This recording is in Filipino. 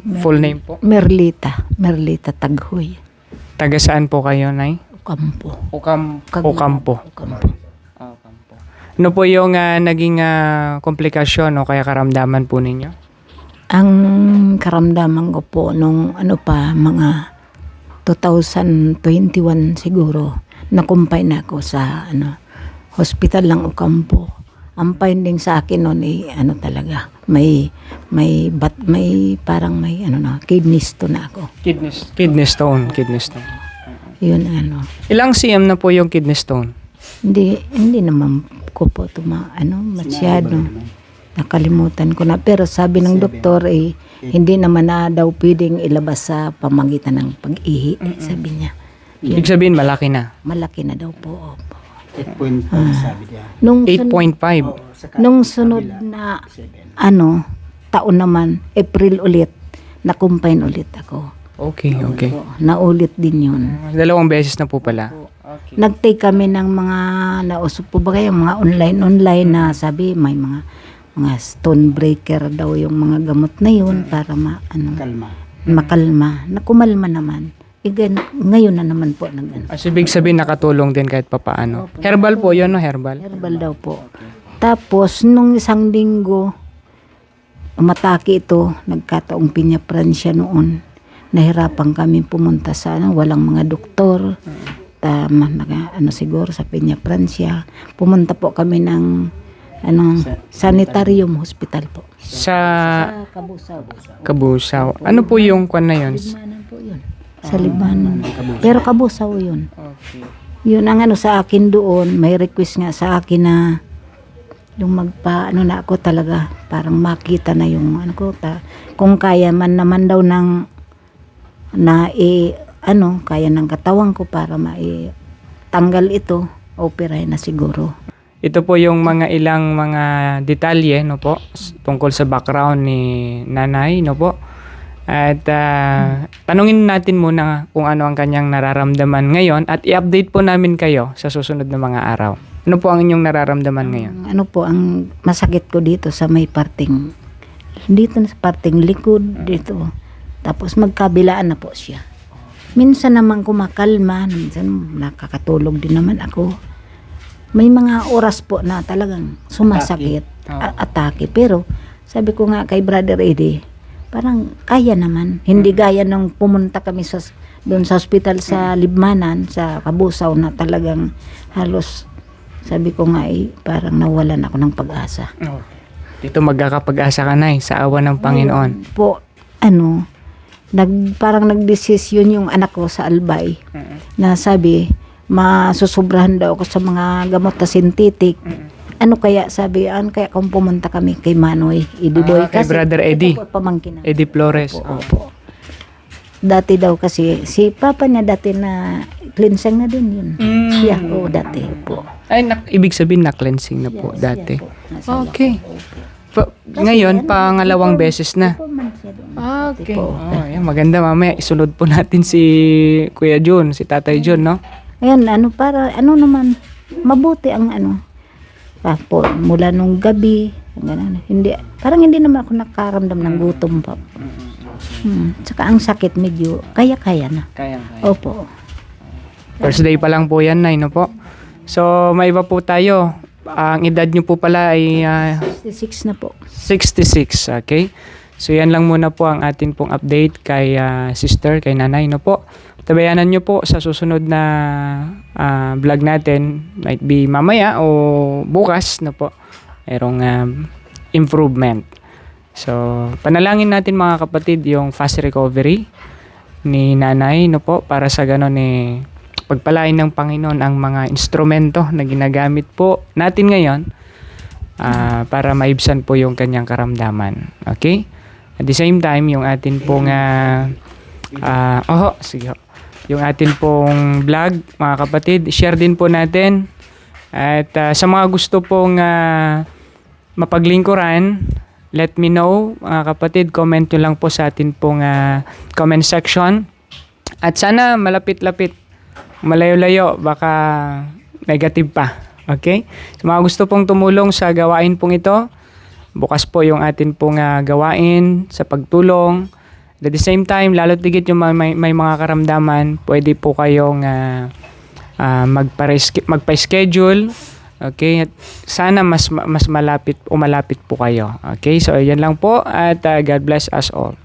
Full name po? Merlita Taghoy. Taga saan po kayo, Nay? Ocampo. Ocampo. Ocampo. Ocampo. Ano po yung naging komplikasyon o kaya karamdaman po ninyo? Ang karamdaman ko po nung mga 2021 siguro, nakumpay na ako sa hospital ng Ocampo. Ang finding sa akin noon talaga, may parang may kidney stone na ako. Kidney stone. Yun Ilang cm na po yung kidney stone? Hindi naman ko po masyado. Nakalimutan ko na. Pero sabi ng doktor hindi naman na daw pwedeng ilabas sa pamagitan ng pag-ihi. Sabi niya. Ibig sabihin malaki na. Malaki na daw po. 8.5 sabi niya. 8.5. Nung sunod na taon naman, April ulit, nakumpine ulit ako. Okay. Naulit din yun. 2 beses na po pala. Okay. Nag-take kami ng mga nausap po ba kayo, mga online na sabi may mga stone breaker daw yung mga gamot na yun para makalma. Nakumalma naman. Ngayon na naman po Ibig sabihin nakatulong din kahit papaano. Herbal po yun, no? Herbal daw po. Tapos nung isang linggo, umatake ito, nagkataong Piña Francia noon. Nahirapan kami pumunta sa walang mga doktor. Siguro sa Piña Francia. Pumunta po kami ng sanitarium hospital po. Sa Kabusaw. Kabusaw. Ano po yung kwan na yun? Libmanan po yun. Sa Libmanan. Pero Kabusaw yun. Okay. Yun ang sa akin doon, may request nga sa akin na yung na ako talaga, parang makita na yung kung kaya man naman daw ng kaya ng katawan ko para tanggal ito, operahin na siguro. Ito po yung ilang mga detalye, no po, tungkol sa background ni Nanay, no po. At tanungin natin muna kung ano ang kanyang nararamdaman ngayon at i-update po namin kayo sa susunod na mga araw. Ano po ang inyong nararamdaman ngayon? Ang masakit ko dito sa may parting likod dito. Tapos magkabilaan na po siya. Minsan naman kumakalma, minsan nakakatulog din naman ako. May mga oras po na talagang sumasakit, atake. Pero sabi ko nga kay Brother Eddie, parang kaya naman. Hindi gaya nung pumunta kami doon sa hospital sa Libmanan, sa Kabusaw na talagang halos, sabi ko nga parang nawalan ako ng pag-asa. Dito magkakapag-asa ka na sa awa ng Panginoon. Po, parang nagdesisyon yung anak ko sa Albay na sabi, masusobrahan daw ako sa mga gamot na synthetic. Kaya sabi, kaya kung pumunta kami kay Manoy Ediboy. Kay Brother Eddie. Pamangkin Eddie Flores. Opo. Dati daw kasi, si papa niya dati na cleansing na din yun. Siya dati po. Ibig sabihin na cleansing na po dati. Okay. Ngayon, pangalawang beses na. Okay. Maganda, mamaya isunod po natin si Kuya Jun, si Tatay Jun, no? Ayan, para naman, mabuti ang po, mula nung gabi, parang hindi naman ako nakaramdam ng gutom pa. Tsaka ang sakit medyo, kaya na. Kaya. Opo. First day pa lang po yan, Nay, no po? So, may iba po tayo. Ang edad nyo po pala ay 66 na po. 66, okay? So, yan lang muna po ang atin pong update kay sister, kay nanay, no po? Tabayanan nyo po sa susunod na vlog natin, might be mamaya o bukas, no po? Mayroong improvement. So, panalangin natin mga kapatid yung fast recovery ni nanay, no po? Para sa ganon pagpalain ng Panginoon ang mga instrumento na ginagamit po natin ngayon para maibsan po yung kanyang karamdaman. Okay? At the same time, yung atin pong yung atin pong vlog, mga kapatid, share din po natin. At sa mga gusto pong mapaglingkuran, let me know, mga kapatid, comment nyo lang po sa atin pong comment section. At sana malapit-lapit, malayo-layo, baka negative pa. Okay? Sa mga gusto pong tumulong sa gawain pong ito, bukas po yung atin pong gawain sa pagtulong. At the same time, lalo't digit yung may mga karamdaman, pwede po kayong magpa-schedule. Okay? At sana mas malapit po kayo. Okay? So, yan lang po at God bless us all.